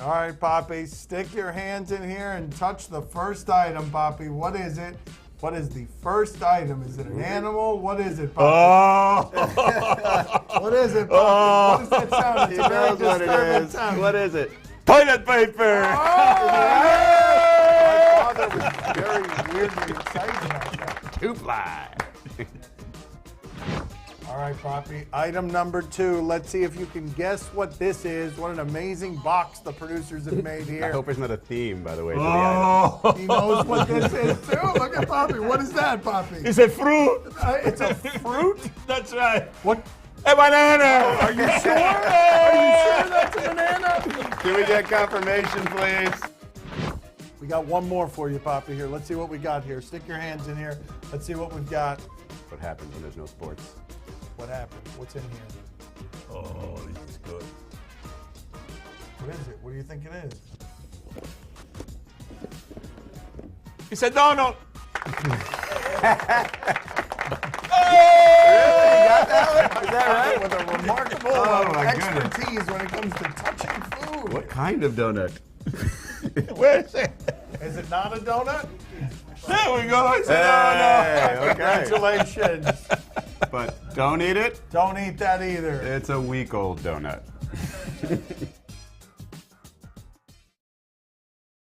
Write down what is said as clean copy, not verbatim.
All right, Papi, stick your hands in here and touch the first item, Papi. What is it? What is the first item? Is it an animal? What is it, Papi? Oh! What is it, Papi? What does that sound? He It's a very knows what it disturbing is. sound. What is it? Toilet paper! My father was very weirdly excited about that. Two-ply. All right, Papi. Item number 2. Let's see if you can guess what this is. What an amazing box the producers have made I here. hope it's not a theme, by the way, to the item. He knows what this is too. Look at Papi. What is that, Papi? It's a fruit. It's a fruit? That's right. What? A banana. Are you sure? Are you sure that's a banana? Can we get confirmation, please? We got one more for you, Papi. Here, let's see what we got here. Stick your hands in here. Let's see what we've got. What happens when there's no sports? What happened? What's in here? Oh, this is good. What is it? What do you think it is? It's a donut. Is that right? With a remarkable my expertise when it comes to touching food. What kind of donut? Where is it? Is it not a donut? There we go. It's a Hey, donut. okay. Congratulations. But don't eat it. Don't eat that either. It's a week-old donut.